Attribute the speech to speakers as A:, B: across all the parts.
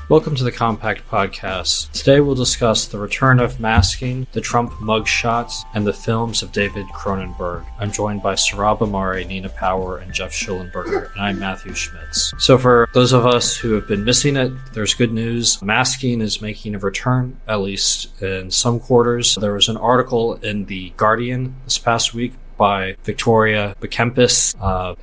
A: Welcome to the Compact Podcast. Today we'll discuss the return of masking, the Trump mugshots, and the films of David Cronenberg. I'm joined by Sohrab Ahmari, Nina Power, and Geoff Shullenberger, and I'm Matthew Schmitz. So for those of us who have been missing it, there's good news. Masking is making a return, at least in some quarters. There was an article in The Guardian this past week by Victoria Bekempis,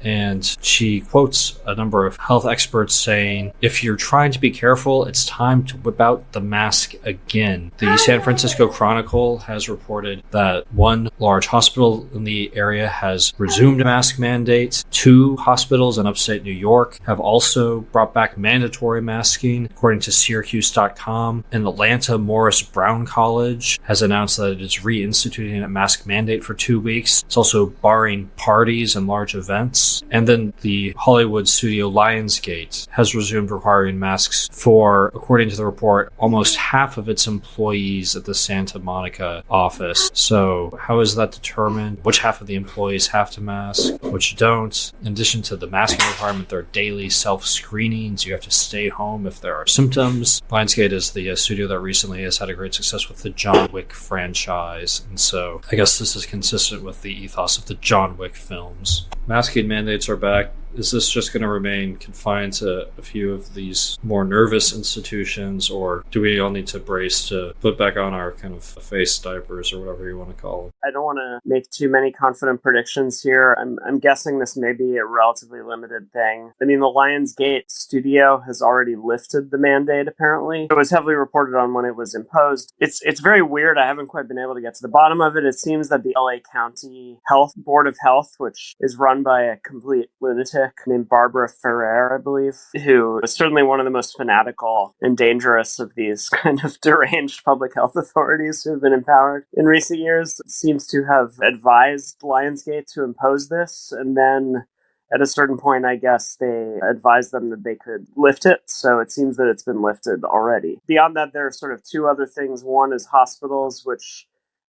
A: and she quotes a number of health experts saying, if you're trying to be careful, it's time to whip out the mask again. The San Francisco Chronicle has reported that one large hospital in the area has resumed a mask mandate. 2 hospitals in upstate New York have also brought back mandatory masking, according to Syracuse.com. In Atlanta, Morris Brown College has announced that it is reinstituting a mask mandate for 2 weeks. It's also barring parties and large events. And then the Hollywood studio Lionsgate has resumed requiring masks for, according to the report, almost half of its employees at the Santa Monica office. So how is that determined? Which half of the employees have to mask, which don't? In addition to the masking requirement, there are daily self-screenings. You have to stay home if there are symptoms. Lionsgate is the studio that recently has had a great success with the John Wick franchise. And so I guess this is consistent with the ethos of the John Wick films. Masking mandates are back. Is this just going to remain confined to a few of these more nervous institutions, or do we all need to brace to put back on our kind of face diapers or whatever you want to call them?
B: I don't want to make too many confident predictions here. I'm guessing this may be a relatively limited thing. I mean, the Lionsgate studio has already lifted the mandate, apparently. It was heavily reported on when it was imposed. It's very weird. I haven't quite been able to get to the bottom of it. It seems that the LA County Board of Health, which is run by a complete lunatic named Barbara Ferrer, I believe, who is certainly one of the most fanatical and dangerous of these kind of deranged public health authorities who have been empowered in recent years, seems to have advised Lionsgate to impose this. And then at a certain point, I guess, they advised them that they could lift it. So it seems that it's been lifted already. Beyond that, there are sort of 2 other things. One is hospitals, which,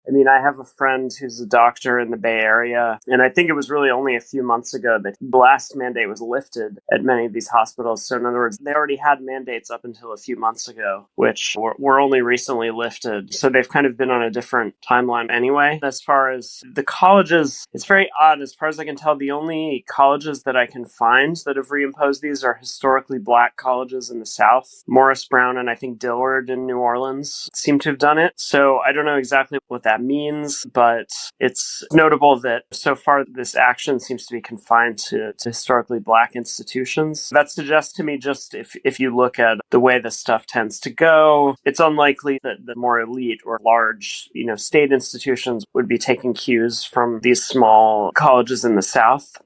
B: I mean, I have a friend who's a doctor in the Bay Area, and I think it was really only a few months ago that the last mandate was lifted at many of these hospitals. So in other words, they already had mandates up until a few months ago, which were only recently lifted. So they've kind of been on a different timeline anyway. As far as the colleges, it's very odd. As far as I can tell, the only colleges that I can find that have reimposed these are historically Black colleges in the South. Morris Brown and I think Dillard in New Orleans seem to have done it. So I don't know exactly what that means, but it's notable that so far this action seems to be confined to historically Black institutions. That suggests to me, just if you look at the way this stuff tends to go, it's unlikely that the more elite or large, state institutions would be taking cues from these small colleges in the South.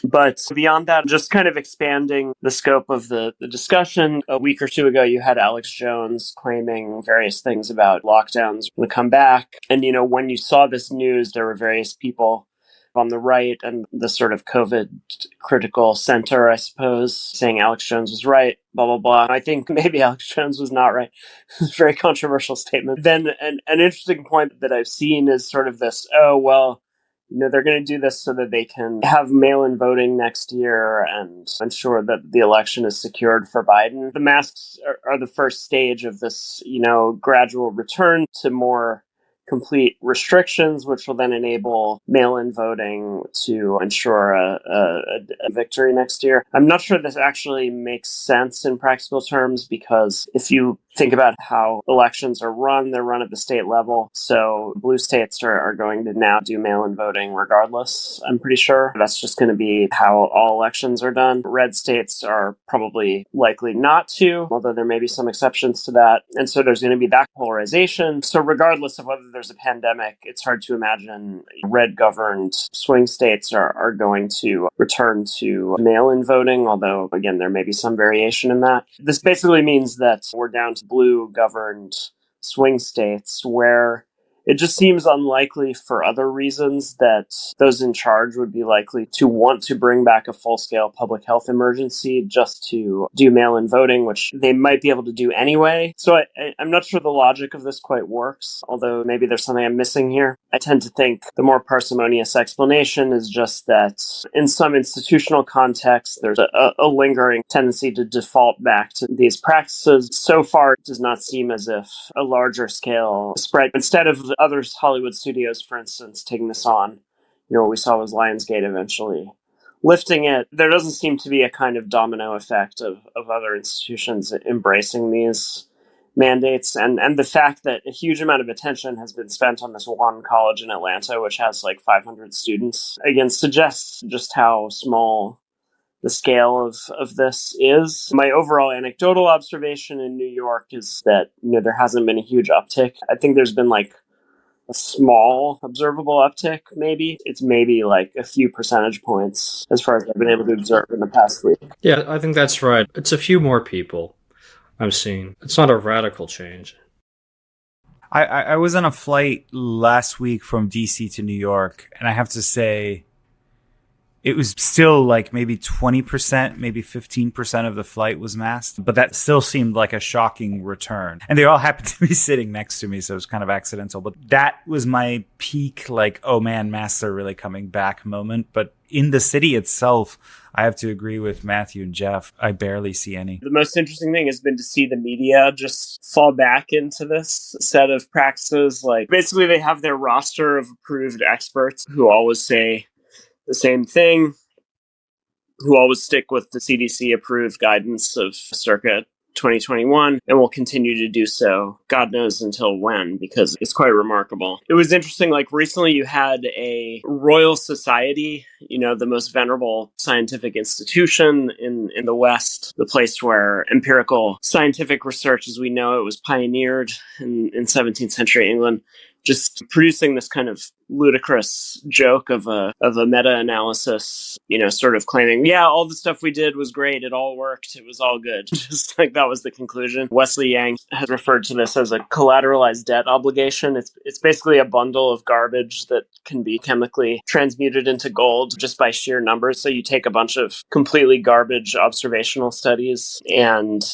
B: But beyond that, just kind of expanding the scope of the discussion, a week or 2 ago, you had Alex Jones claiming various things about lockdowns when they come back. And, when you saw this news, there were various people on the right and the sort of COVID critical center, I suppose, saying Alex Jones was right, blah, blah, blah. And I think maybe Alex Jones was not right. It's a very controversial statement. Then an interesting point that I've seen is sort of this, they're going to do this so that they can have mail-in voting next year and ensure that the election is secured for Biden. The masks are the first stage of this, gradual return to more complete restrictions, which will then enable mail-in voting to ensure a victory next year. I'm not sure this actually makes sense in practical terms, because if you think about how elections are run, they're run at the state level. So blue states are going to now do mail-in voting regardless, I'm pretty sure. That's just going to be how all elections are done. Red states are probably likely not to, although there may be some exceptions to that. And so there's going to be that polarization. So regardless of whether there's a pandemic, it's hard to imagine red-governed swing states are going to return to mail-in voting, although, again, there may be some variation in that. This basically means that we're down to blue-governed swing states where It just seems unlikely for other reasons that those in charge would be likely to want to bring back a full-scale public health emergency just to do mail-in voting, which they might be able to do anyway. So I'm not sure the logic of this quite works, although maybe there's something I'm missing here. I tend to think the more parsimonious explanation is just that in some institutional contexts, there's a lingering tendency to default back to these practices. So far, it does not seem as if a larger scale spread, instead of other Hollywood studios, for instance, taking this on, what we saw was Lionsgate eventually lifting it. There doesn't seem to be a kind of domino effect of other institutions embracing these mandates. And the fact that a huge amount of attention has been spent on this one college in Atlanta, which has like 500 students, again, suggests just how small the scale of this is. My overall anecdotal observation in New York is that, there hasn't been a huge uptick. I think there's been like a small observable uptick, maybe. It's maybe like a few percentage points as far as I've been able to observe in the past week.
A: Yeah, I think that's right. It's a few more people I'm seeing. It's not a radical change.
C: I was on a flight last week from DC to New York, and I have to say, it was still like maybe 20%, maybe 15% of the flight was masked, but that still seemed like a shocking return. And they all happened to be sitting next to me, so it was kind of accidental. But that was my peak, like, oh man, masks are really coming back moment. But in the city itself, I have to agree with Matthew and Geoff. I barely see any.
B: The most interesting thing has been to see the media just fall back into this set of practices. Like, basically, they have their roster of approved experts who always say the same thing, who always stick with the CDC approved guidance of circa 2021 and will continue to do so, God knows until when, because it's quite remarkable. It was interesting, like recently you had a Royal Society, the most venerable scientific institution in the West, the place where empirical scientific research as we know it was pioneered in 17th century England, just producing this kind of ludicrous joke of a meta-analysis, sort of claiming, yeah, all the stuff we did was great. It all worked. It was all good. Just like that was the conclusion. Wesley Yang has referred to this as a collateralized debt obligation. It's basically a bundle of garbage that can be chemically transmuted into gold just by sheer numbers. So you take a bunch of completely garbage observational studies and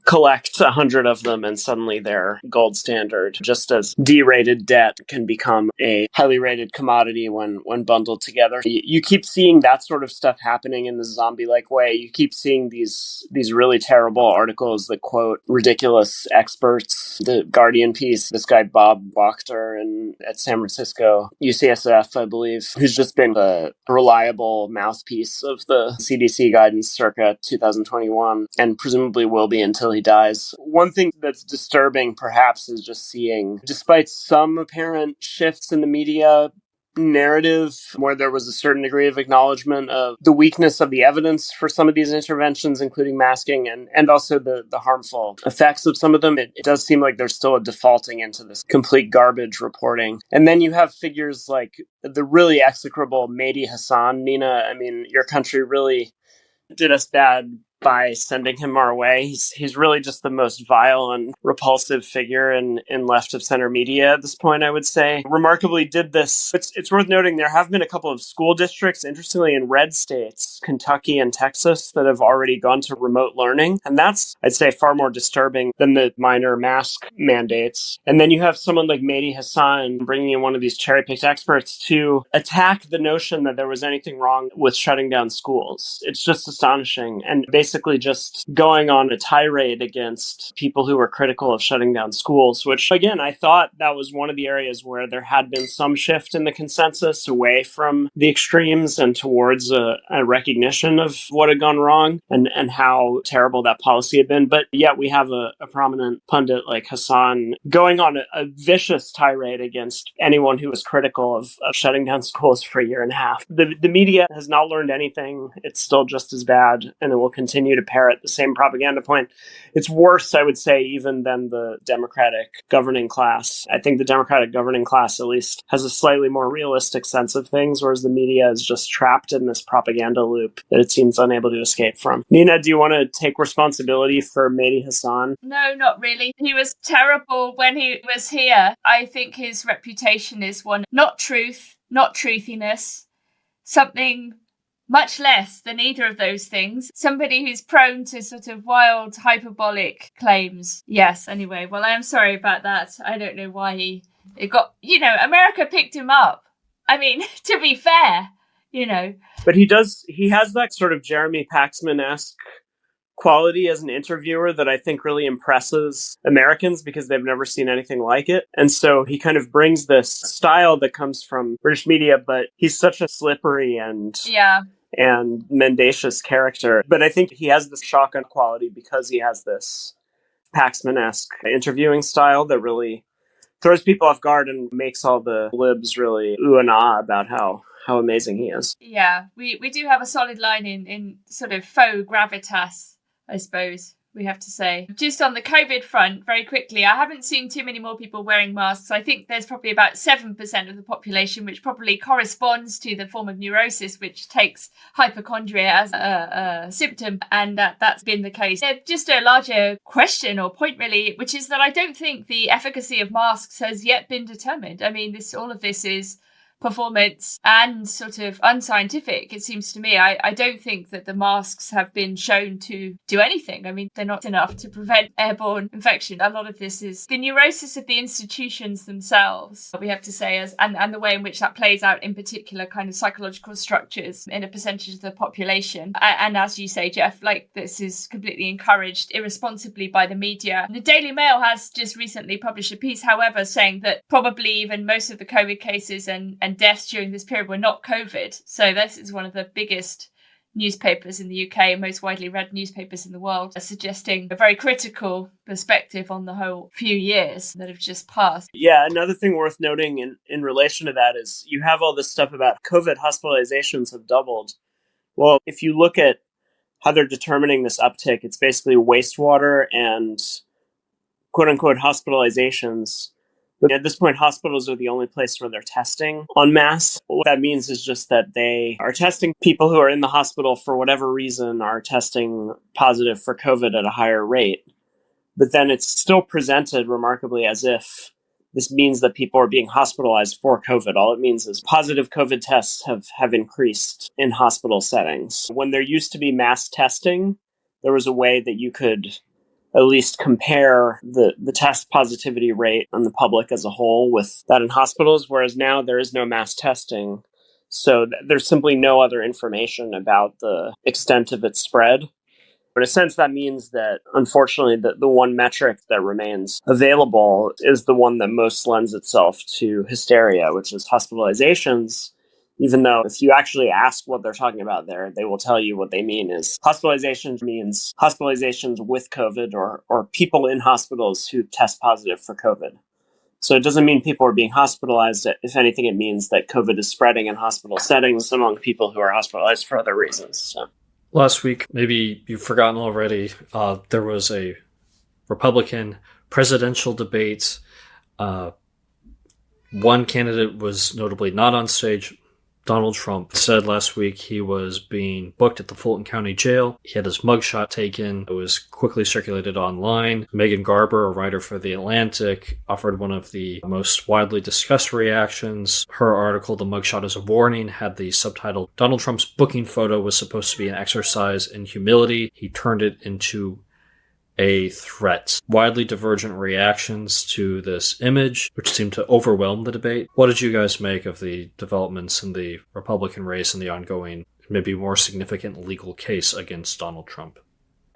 B: collect 100 of them, and suddenly they're gold standard, just as D-rated debt can become a highly rated commodity when bundled together. You keep seeing that sort of stuff happening in the zombie-like way. You keep seeing these really terrible articles that quote ridiculous experts. The Guardian piece, this guy Bob Wachter at San Francisco, UCSF, I believe, who's just been the reliable mouthpiece of the CDC guidance circa 2021, and presumably will be until he dies. One thing that's disturbing, perhaps, is just seeing, despite some apparent shifts in the media narrative where there was a certain degree of acknowledgement of the weakness of the evidence for some of these interventions, including masking and also the harmful effects of some of them, it does seem like there's still a defaulting into this complete garbage reporting. And then you have figures like the really execrable Mehdi Hassan. Nina, I mean, your country really did us bad by sending him our way. He's really just the most vile and repulsive figure in left of center media at this point, I would say. Remarkably did this. It's worth noting there have been a couple of school districts, interestingly in red states, Kentucky and Texas, that have already gone to remote learning. And that's, I'd say, far more disturbing than the minor mask mandates. And then you have someone like Mehdi Hassan bringing in one of these cherry-picked experts to attack the notion that there was anything wrong with shutting down schools. It's just astonishing. And basically just going on a tirade against people who were critical of shutting down schools, which, again, I thought that was one of the areas where there had been some shift in the consensus away from the extremes and towards a recognition of what had gone wrong and how terrible that policy had been. But yet we have a prominent pundit like Hassan going on a vicious tirade against anyone who was critical of shutting down schools for a year and a half. The media has not learned anything. It's still just as bad, and it will continue continue to parrot the same propaganda point. It's worse, I would say, even than the Democratic governing class. I think the Democratic governing class at least has a slightly more realistic sense of things, whereas the media is just trapped in this propaganda loop that it seems unable to escape from. Nina, do you want to take responsibility for Mehdi Hassan?
D: No, not really. He was terrible when he was here. I think his reputation is one, not truth, not truthiness, something much less than either of those things. Somebody who's prone to sort of wild, hyperbolic claims. Yes, anyway. Well, I am sorry about that. I don't know why it got, America picked him up. I mean, to be fair, But he has that sort of Jeremy Paxman-esque quality as an interviewer that I think really impresses Americans because they've never seen anything like it. And so he kind of brings this style that comes from British media, but he's such a slippery and mendacious character. But I think he has this shotgun quality because he has this Paxman-esque interviewing style that really throws people off guard and makes all the libs really ooh and ah about how amazing he is. Yeah, we do have a solid line in sort of faux gravitas, I suppose we have to say. Just on the COVID front, very quickly, I haven't seen too many more people wearing masks. I think there's probably about 7% of the population, which probably corresponds to the form of neurosis, which takes hypochondria as a symptom. And that's been the case. Just a larger question or point, really, which is that I don't think the efficacy of masks has yet been determined. I mean, all of this is performance and sort of unscientific, it seems to me. I don't think that the masks have been shown to do anything. I mean, they're not enough to prevent airborne infection. A lot of this is the neurosis of the institutions themselves, we have to say, and the way in which that plays out in particular kind of psychological structures in a percentage of the population. And as you say, Geoff, this is completely encouraged irresponsibly by the media. The Daily Mail has just recently published a piece, however, saying that probably even most of the COVID cases and deaths during this period were not COVID. So this is one of the biggest newspapers in the UK and most widely read newspapers in the world, suggesting a very critical perspective on the whole few years that have just passed.
B: Yeah, another thing worth noting in relation to that is you have all this stuff about COVID hospitalizations have doubled. Well, if you look at how they're determining this uptick, it's basically wastewater and quote-unquote hospitalizations. But at this point, hospitals are the only place where they're testing en masse. What that means is just that they are testing people who are in the hospital for whatever reason are testing positive for COVID at a higher rate. But then it's still presented remarkably as if this means that people are being hospitalized for COVID. All it means is positive COVID tests have increased in hospital settings. When there used to be mass testing, there was a way that you could at least compare the test positivity rate on the public as a whole with that in hospitals, whereas now there is no mass testing. So there's simply no other information about the extent of its spread. In a sense, that means that, unfortunately, the one metric that remains available is the one that most lends itself to hysteria, which is hospitalizations. Even though if you actually ask what they're talking about there, they will tell you what they mean is hospitalizations means hospitalizations with COVID or people in hospitals who test positive for COVID. So it doesn't mean people are being hospitalized. If anything, it means that COVID is spreading in hospital settings among people who are hospitalized for other reasons. So.
A: Last week, maybe you've forgotten already, there was a Republican presidential debate. One candidate was notably not on stage. Donald Trump said last week he was being booked at the Fulton County Jail. He had his mugshot taken. It was quickly circulated online. Megan Garber, a writer for The Atlantic, offered one of the most widely discussed reactions. Her article, The Mugshot is a Warning, had the subtitle, Donald Trump's booking photo was supposed to be an exercise in humility. He turned it into a threat. Widely divergent reactions to this image, which seemed to overwhelm the debate. What did you guys make of the developments in the Republican race and the ongoing, maybe more significant legal case against Donald Trump?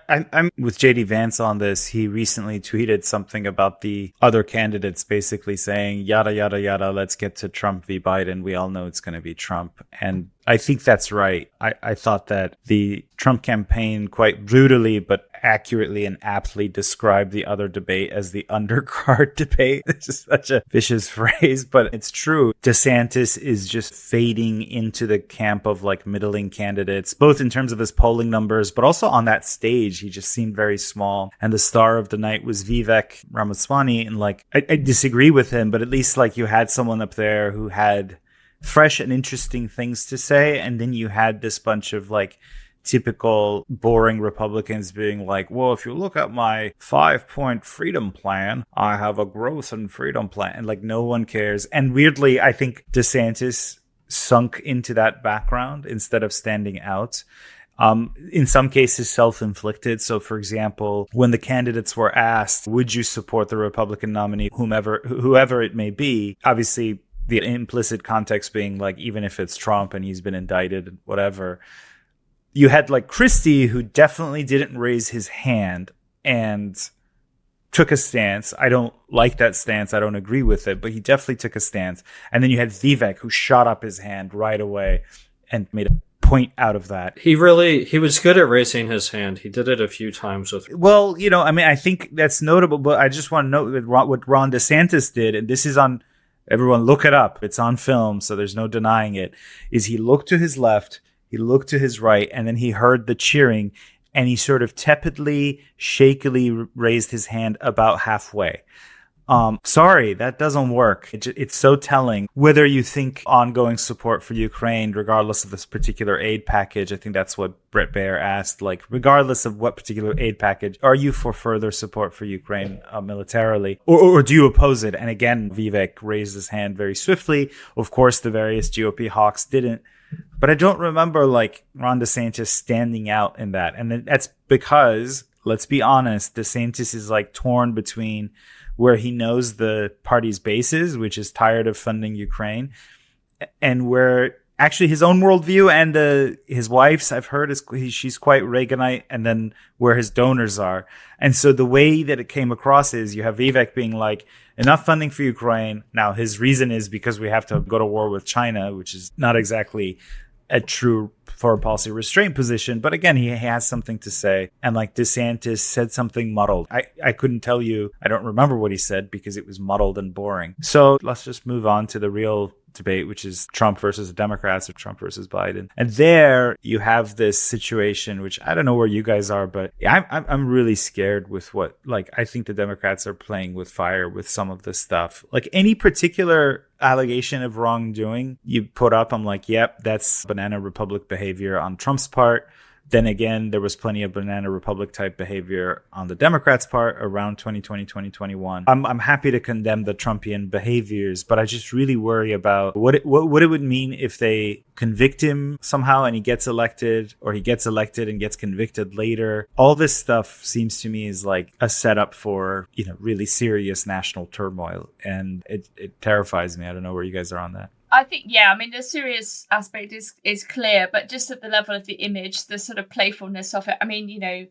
C: I'm with JD Vance on this. He recently tweeted something about the other candidates basically saying, yada, yada, yada, let's get to Trump v. Biden. We all know it's going to be Trump. And I think that's right. I thought that the Trump campaign quite brutally, but accurately and aptly describe the other debate as the undercard debate. It's just such a vicious phrase, but it's true. DeSantis is just fading into the camp of like middling candidates, both in terms of his polling numbers, but also on that stage. He just seemed very small. And the star of the night was Vivek Ramaswamy. And like, I disagree with him, but at least like you had someone up there who had fresh and interesting things to say. And then you had this bunch of like typical boring Republicans being like, well, if you look at my 5-point freedom plan, I have a growth and freedom plan. And like, no one cares. And weirdly, I think DeSantis sunk into that background instead of standing out. In some cases, self-inflicted. So, for example, when the candidates were asked, would you support the Republican nominee, whoever it may be, obviously the implicit context being like, even if it's Trump and he's been indicted, whatever, you had like Christie, who definitely didn't raise his hand and took a stance. I don't like that stance. I don't agree with it, but he definitely took a stance. And then you had Vivek, who shot up his hand right away and made a point out of that.
A: He was good at raising his hand. He did it a few times with.
C: Well, you know, I mean, I think that's notable, but I just want to note what Ron DeSantis did, and this is on, everyone look it up. It's on film, so there's no denying it, is he looked to his left, he looked to his right, and then he heard the cheering, and he sort of tepidly, shakily raised his hand about halfway. Sorry, that doesn't work. It's so telling. Whether you think ongoing support for Ukraine, regardless of this particular aid package, I think that's what Brett Baer asked, like, regardless of what particular aid package, are you for further support for Ukraine militarily? Or do you oppose it? And again, Vivek raised his hand very swiftly. Of course, the various GOP hawks didn't. But I don't remember like Ron DeSantis standing out in that. And that's because, let's be honest, DeSantis is like torn between where he knows the party's bases, which is tired of funding Ukraine, and where actually his own worldview and his wife's, I've heard, she's quite Reaganite, and then where his donors are. And so the way that it came across is you have Vivek being like, enough funding for Ukraine. Now, his reason is because we have to go to war with China, which is not exactly a true foreign policy restraint position. But again, he has something to say. And like DeSantis said something muddled. I couldn't tell you. I don't remember what he said because it was muddled and boring. So let's just move on to the real debate, which is Trump versus the Democrats or Trump versus Biden. And there you have this situation, which I don't know where you guys are, but I'm really scared with what, like, I think the Democrats are playing with fire with some of this stuff. Like any particular allegation of wrongdoing you put up, I'm like, yep, that's Banana Republic behavior on Trump's part. Then again, there was plenty of Banana Republic type behavior on the Democrats' part around 2020, 2021. I'm happy to condemn the Trumpian behaviors, but I just really worry about what it would mean if they convict him somehow and he gets elected, or he gets elected and gets convicted later. All this stuff seems to me is like a setup for, you know, really serious national turmoil, and it terrifies me. I don't know where you guys are on that.
D: I think, yeah, I mean, the serious aspect is clear, but just at the level of the image, the sort of playfulness of it, I mean, you know,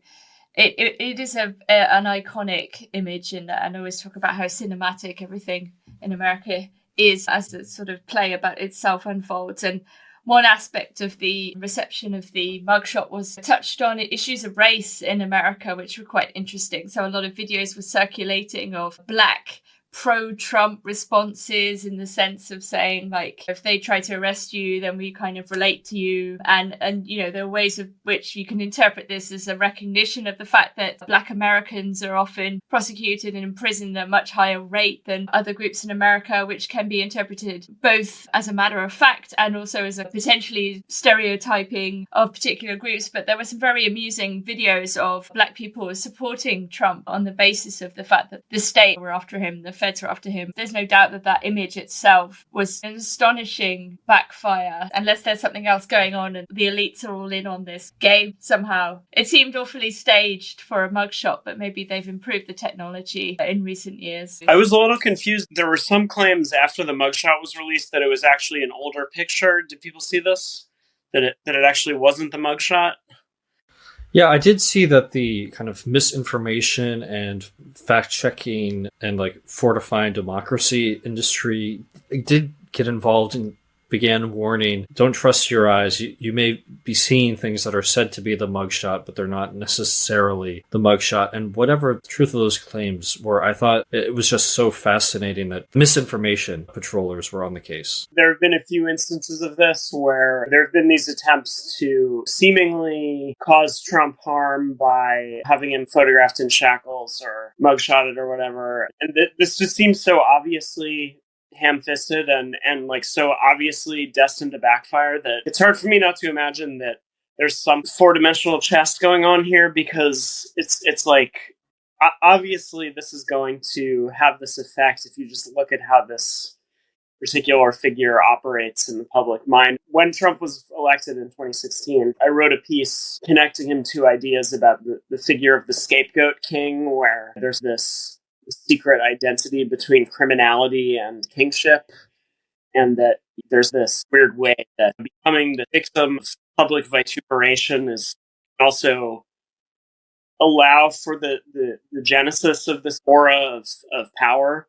D: it is an iconic image, and I always talk about how cinematic everything in America is as the sort of play about itself unfolds. And one aspect of the reception of the mugshot was touched on issues of race in America, which were quite interesting. So a lot of videos were circulating of Black pro-Trump responses, in the sense of saying, like, if they try to arrest you, then we kind of relate to you. And you know, there are ways of which you can interpret this as a recognition of the fact that Black Americans are often prosecuted and imprisoned at a much higher rate than other groups in America, which can be interpreted both as a matter of fact and also as a potentially stereotyping of particular groups. But there were some very amusing videos of Black people supporting Trump on the basis of the fact that the state were after him, the feds were after him. There's no doubt that that image itself was an astonishing backfire, unless there's something else going on and the elites are all in on this game somehow. It seemed awfully staged for a mugshot, but maybe they've improved the technology in recent years.
B: I was a little confused. There were some claims after the mugshot was released that it was actually an older picture. Did people see this? That it actually wasn't the mugshot?
A: Yeah, I did see that the kind of misinformation and fact-checking and like fortifying democracy industry did get involved in began warning, don't trust your eyes. You may be seeing things that are said to be the mugshot, but they're not necessarily the mugshot. And whatever the truth of those claims were, I thought it was just so fascinating that misinformation patrollers were on the case.
B: There have been a few instances of this where there have been these attempts to seemingly cause Trump harm by having him photographed in shackles or mugshotted or whatever. And this just seems so obviously ham-fisted and like so obviously destined to backfire that it's hard for me not to imagine that there's some four-dimensional chess going on here, because it's like obviously this is going to have this effect if you just look at how this particular figure operates in the public mind. When Trump was elected in 2016, I wrote a piece connecting him to ideas about the figure of the scapegoat king, where there's this secret identity between criminality and kingship, and that there's this weird way that becoming the victim of public vituperation is also allow for the genesis of this aura of power.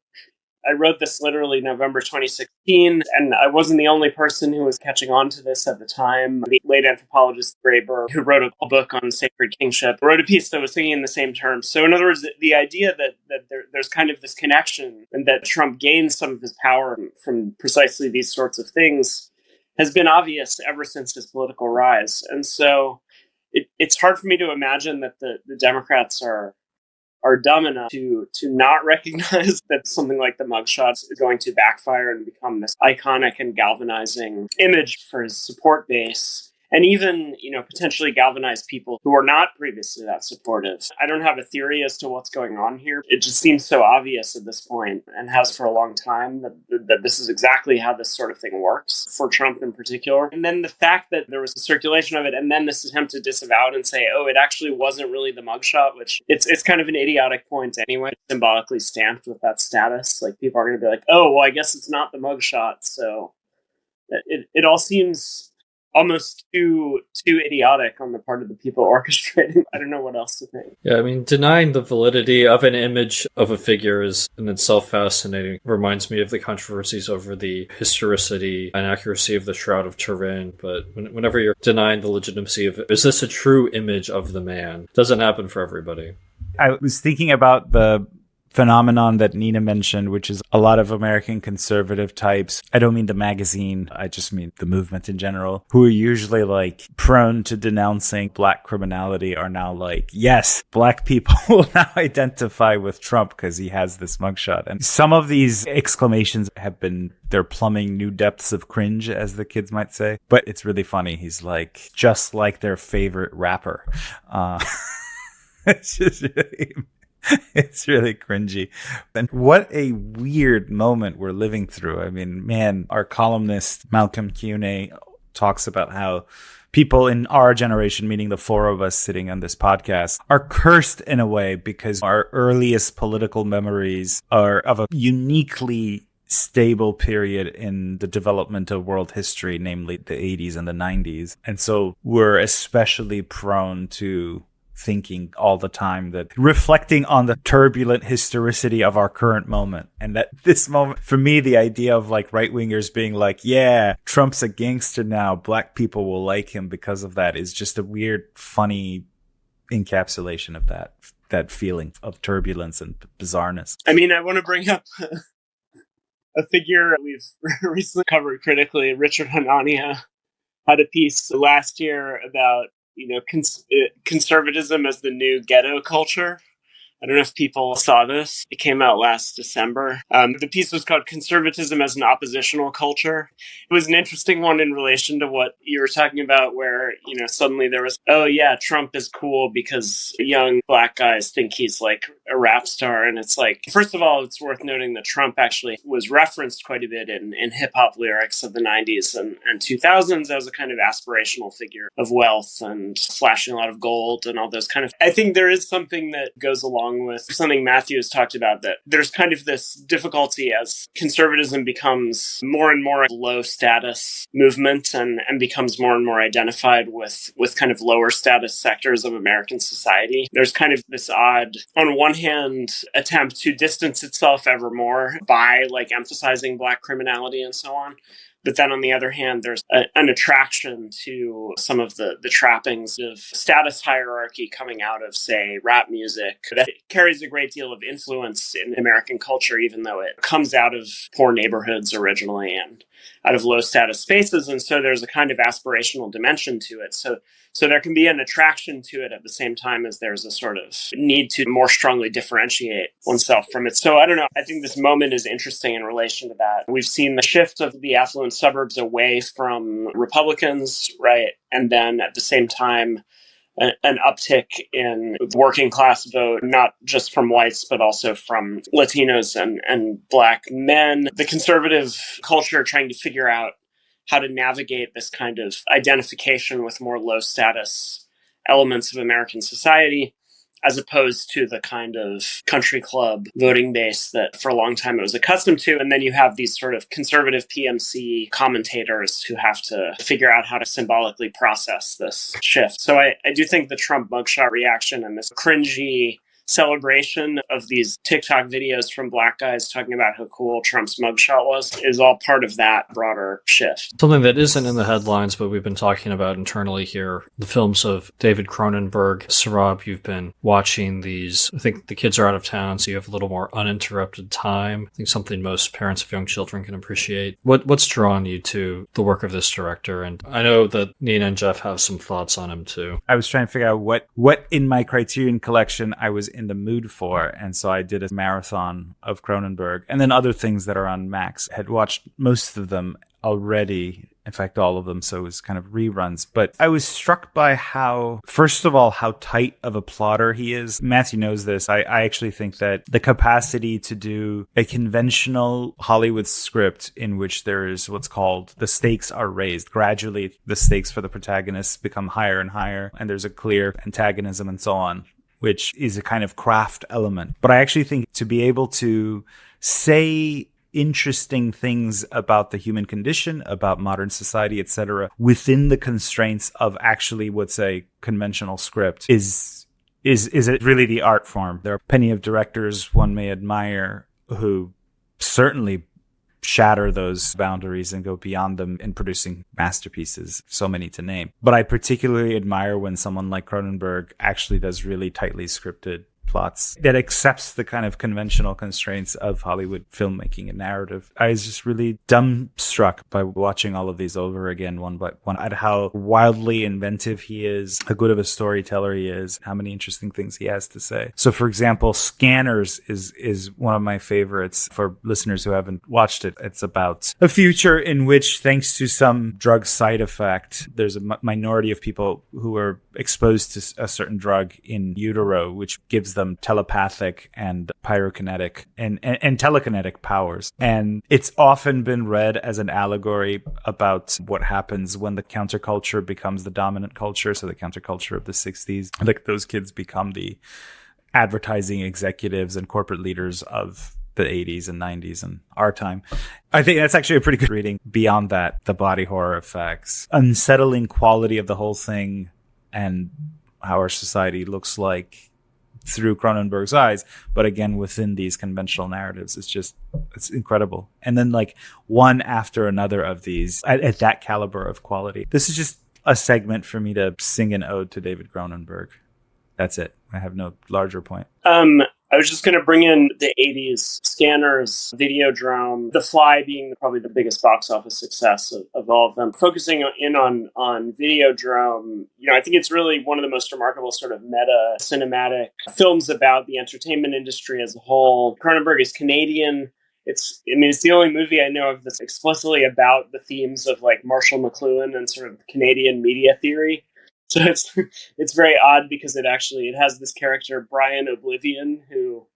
B: I wrote this literally November 2016, and I wasn't the only person who was catching on to this at the time. The late anthropologist Graeber, who wrote a book on sacred kingship, wrote a piece that was thinking in the same terms. So in other words, the idea that there's kind of this connection and that Trump gains some of his power from precisely these sorts of things has been obvious ever since his political rise. And so it's hard for me to imagine that the Democrats are dumb enough to not recognize that something like the mugshots is going to backfire and become this iconic and galvanizing image for his support base, and even, potentially galvanize people who are not previously that supportive. I don't have a theory as to what's going on here. It just seems so obvious at this point, and has for a long time, that this is exactly how this sort of thing works for Trump in particular. And then the fact that there was a circulation of it, and then this attempt to disavow it and say, oh, it actually wasn't really the mugshot, which it's kind of an idiotic point anyway, symbolically stamped with that status. Like, people are going to be like, oh, well, I guess it's not the mugshot. So it all seems almost too idiotic on the part of the people orchestrating. I don't know what else to think.
A: Yeah, I mean, denying the validity of an image of a figure is in itself fascinating. Reminds me of the controversies over the historicity and accuracy of the Shroud of Turin. But whenever you're denying the legitimacy of it, is this a true image of the man? It doesn't happen for everybody.
C: I was thinking about the phenomenon that Nina mentioned, which is a lot of American conservative types. I don't mean the magazine, I just mean the movement in general, who are usually like prone to denouncing black criminality, are now like, yes, black people will now identify with Trump because he has this mugshot. And some of these exclamations they're plumbing new depths of cringe, as the kids might say. But it's really funny. He's like, just like their favorite rapper. It's just it's really cringy. And what a weird moment we're living through. I mean, man, our columnist Malcolm Cuney talks about how people in our generation, meaning the four of us sitting on this podcast, are cursed in a way because our earliest political memories are of a uniquely stable period in the development of world history, namely the 80s and the 90s. And so we're especially prone to thinking all the time that reflecting on the turbulent historicity of our current moment. And that this moment, for me, the idea of like right-wingers being like, yeah, Trump's a gangster now, black people will like him because of that, is just a weird, funny encapsulation of that feeling of turbulence and bizarreness.
B: I mean, I want to bring up a figure we've recently covered critically. Richard Hanania had a piece last year about conservatism as the new ghetto culture. I don't know if people saw this. It came out last December. The piece was called Conservatism as an Oppositional Culture. It was an interesting one in relation to what you were talking about, where, suddenly there was, oh yeah, Trump is cool because young black guys think he's like a rap star. And it's like, first of all, it's worth noting that Trump actually was referenced quite a bit in hip hop lyrics of the 90s and 2000s as a kind of aspirational figure of wealth and flashing a lot of gold and all those kind of. I think there is something that goes along with something Matthew has talked about, that there's kind of this difficulty as conservatism becomes more and more a low status movement and becomes more and more identified with kind of lower status sectors of American society. There's kind of this odd, on one hand, attempt to distance itself ever more by like emphasizing black criminality and so on. But then on the other hand, there's an attraction to some of the trappings of status hierarchy coming out of, say, rap music that carries a great deal of influence in American culture, even though it comes out of poor neighborhoods originally and out of low status spaces. And so there's a kind of aspirational dimension to it. So there can be an attraction to it at the same time as there's a sort of need to more strongly differentiate oneself from it. So I don't know. I think this moment is interesting in relation to that. We've seen the shift of the affluent suburbs away from Republicans, right? And then at the same time, an uptick in the working class vote, not just from whites, but also from Latinos and Black men. The conservative culture trying to figure out how to navigate this kind of identification with more low status elements of American society, as opposed to the kind of country club voting base that for a long time it was accustomed to. And then you have these sort of conservative PMC commentators who have to figure out how to symbolically process this shift. So I do think the Trump mugshot reaction and this cringy celebration of these TikTok videos from Black guys talking about how cool Trump's mugshot was is all part of that broader shift.
A: Something that isn't in the headlines, but we've been talking about internally here, the films of David Cronenberg. Sohrab, you've been watching these. I think the kids are out of town, so you have a little more uninterrupted time. I think something most parents of young children can appreciate. What's drawn you to the work of this director? And I know that Nina and Geoff have some thoughts on him too.
C: I was trying to figure out what in my Criterion collection I was in the mood for, and so I did a marathon of Cronenberg and then other things that are on Max. I had watched most of them already, in fact all of them, so it was kind of reruns. But I was struck by first of all, how tight of a plotter he is. Matthew knows this. I actually think that the capacity to do a conventional Hollywood script in which there is what's called the stakes are raised. Gradually, the stakes for the protagonists become higher and higher, and there's a clear antagonism and so on, which is a kind of craft element. But I actually think to be able to say interesting things about the human condition, about modern society, etc., within the constraints of actually what's a conventional script is it really the art form. There are plenty of directors one may admire who certainly shatter those boundaries and go beyond them in producing masterpieces, so many to name. But I particularly admire when someone like Cronenberg actually does really tightly scripted plots that accepts the kind of conventional constraints of Hollywood filmmaking and narrative. I was just really dumbstruck by watching all of these over again, one by one, at how wildly inventive he is, how good of a storyteller he is, how many interesting things he has to say. So, for example, Scanners is one of my favorites for listeners who haven't watched it. It's about a future in which, thanks to some drug side effect, there's a minority of people who are exposed to a certain drug in utero, which gives them telepathic and pyrokinetic and telekinetic powers. And it's often been read as an allegory about what happens when the counterculture becomes the dominant culture. So the counterculture of the 60s, like those kids become the advertising executives and corporate leaders of the 80s and 90s and our time. I think that's actually a pretty good reading. Beyond that, the body horror effects, unsettling quality of the whole thing, and how our society looks like through Cronenberg's eyes, but again, within these conventional narratives. It's incredible. And then like one after another of these at that caliber of quality. This is just a segment for me to sing an ode to David Cronenberg. That's it. I have no larger point.
B: I was just going to bring in the 80s, Scanners, Videodrome, The Fly being probably the biggest box office success of all of them. Focusing in on Videodrome, I think it's really one of the most remarkable sort of meta cinematic films about the entertainment industry as a whole. Cronenberg is Canadian. It's the only movie I know of that's explicitly about the themes of like Marshall McLuhan and sort of Canadian media theory. So it's very odd because it has this character, Brian Oblivion, who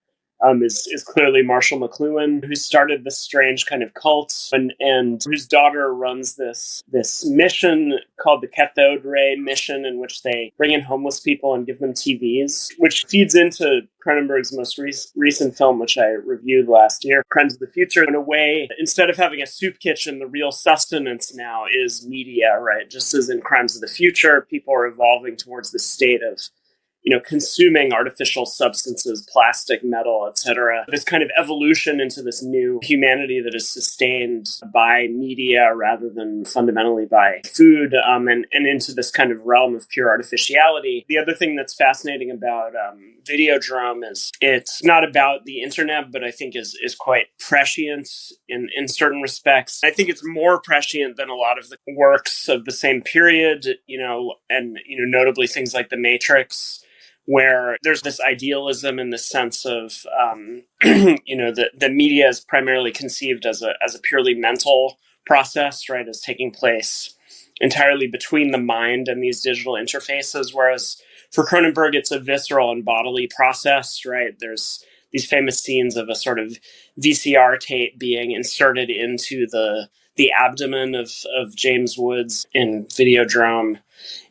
B: is clearly Marshall McLuhan, who started this strange kind of cult and whose daughter runs this mission called the Cathode Ray Mission, in which they bring in homeless people and give them TVs, which feeds into Cronenberg's most recent film, which I reviewed last year, Crimes of the Future. In a way, instead of having a soup kitchen, the real sustenance now is media, right? Just as in Crimes of the Future, people are evolving towards this state of consuming artificial substances, plastic, metal, etc. This kind of evolution into this new humanity that is sustained by media rather than fundamentally by food, and into this kind of realm of pure artificiality. The other thing that's fascinating about Videodrome is it's not about the internet, but I think is quite prescient in certain respects. I think it's more prescient than a lot of the works of the same period, and notably things like The Matrix, where there's this idealism in the sense of, the media is primarily conceived as a purely mental process, right, as taking place entirely between the mind and these digital interfaces, whereas for Cronenberg, it's a visceral and bodily process, right? There's these famous scenes of a sort of VCR tape being inserted into the abdomen of James Woods in Videodrome.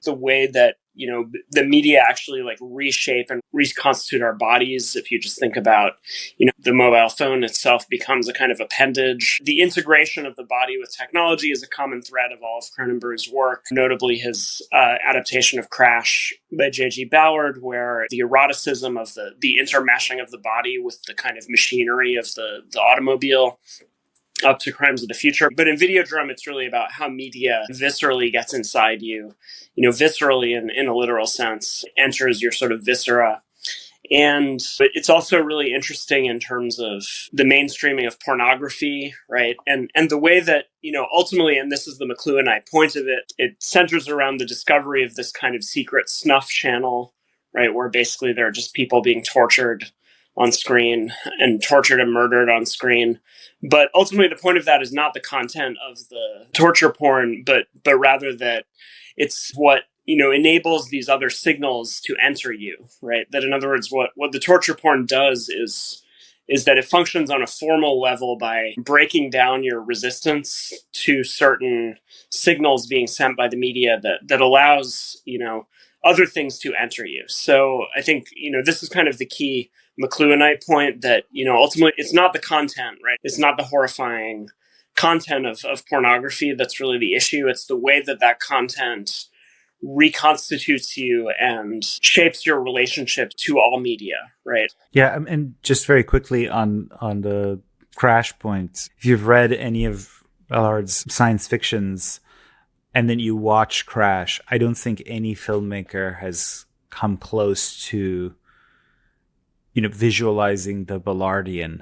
B: The way that, the media actually reshape and reconstitute our bodies. If you just think about, the mobile phone itself becomes a kind of appendage. The integration of the body with technology is a common thread of all of Cronenberg's work, notably his adaptation of Crash by J.G. Ballard, where the eroticism of the intermeshing of the body with the kind of machinery of the automobile, up to Crimes of the Future. But in Videodrome, it's really about how media viscerally gets inside you, viscerally in a literal sense, enters your sort of viscera. And it's also really interesting in terms of the mainstreaming of pornography, right? And the way that, ultimately, and this is the McLuhanite point of it, it centers around the discovery of this kind of secret snuff channel, right? Where basically there are just people being tortured on screen and tortured and murdered on screen. But ultimately, the point of that is not the content of the torture porn, but rather that it's what, enables these other signals to enter you, right? That in other words, what the torture porn does is that it functions on a formal level by breaking down your resistance to certain signals being sent by the media that allows, other things to enter you. So I think, this is kind of the key McLuhanite point that, ultimately it's not the content, right? It's not the horrifying content of pornography that's really the issue. It's the way that content reconstitutes you and shapes your relationship to all media, right?
C: Yeah, and just very quickly on the Crash point, if you've read any of Ballard's science fictions and then you watch Crash, I don't think any filmmaker has come close to visualizing the Ballardian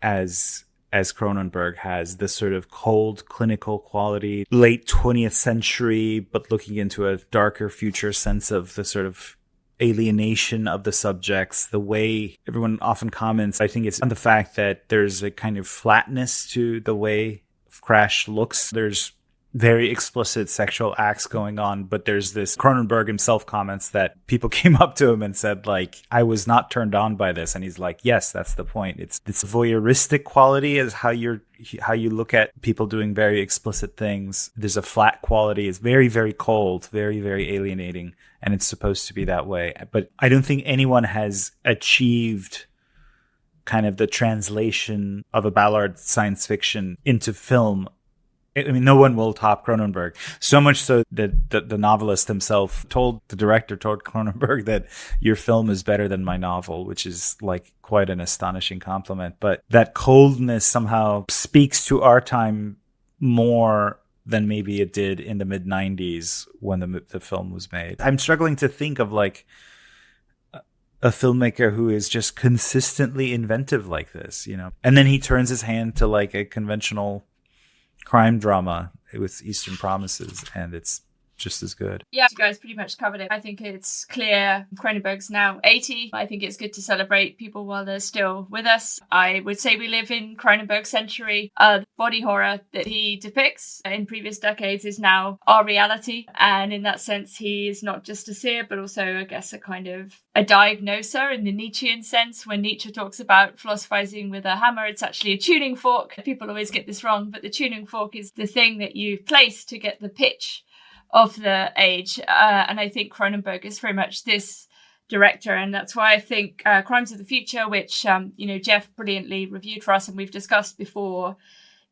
C: as Cronenberg has, this sort of cold, clinical quality, late 20th century, but looking into a darker future sense of the sort of alienation of the subjects, the way everyone often comments, I think it's on the fact that there's a kind of flatness to the way Crash looks. There's very explicit sexual acts going on, but there's this, Cronenberg himself comments that people came up to him and said, I was not turned on by this. And he's like, yes, that's the point. It's this voyeuristic quality is how you look at people doing very explicit things. There's a flat quality. It's very, very cold, very, very alienating. And it's supposed to be that way. But I don't think anyone has achieved kind of the translation of a Ballard science fiction into film. I mean, no one will top Cronenberg. So much so that the novelist himself told Cronenberg that your film is better than my novel, which is quite an astonishing compliment. But that coldness somehow speaks to our time more than maybe it did in the mid-90s when the film was made. I'm struggling to think of a filmmaker who is just consistently inventive like this, And then he turns his hand to a conventional crime drama with Eastern Promises, and it's just as good.
D: Yeah, you guys pretty much covered it. I think it's clear Cronenberg's now 80. I think it's good to celebrate people while they're still with us. I would say we live in Cronenberg's century. Body horror that he depicts in previous decades is now our reality. And in that sense, he is not just a seer, but also, I guess, a kind of a diagnoser in the Nietzschean sense. When Nietzsche talks about philosophizing with a hammer, it's actually a tuning fork. People always get this wrong, but the tuning fork is the thing that you place to get the pitch of the age. And I think Cronenberg is very much this director. And that's why I think Crimes of the Future, which, Geoff brilliantly reviewed for us and we've discussed before,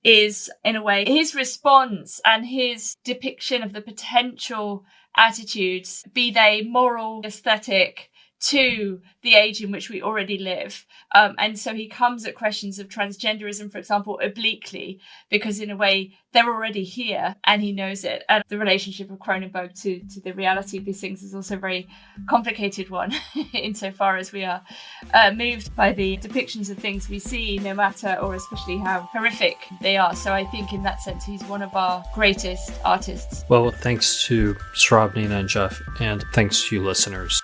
D: is in a way his response and his depiction of the potential attitudes, be they moral, aesthetic, to the age in which we already live. And so he comes at questions of transgenderism, for example, obliquely, because in a way they're already here and he knows it. And the relationship of Cronenberg to the reality of these things is also a very complicated one insofar as we are moved by the depictions of things we see, no matter or especially how horrific they are. So I think in that sense, he's one of our greatest artists.
A: Well, thanks to Sohrab, Nina, and Geoff, and thanks to you listeners.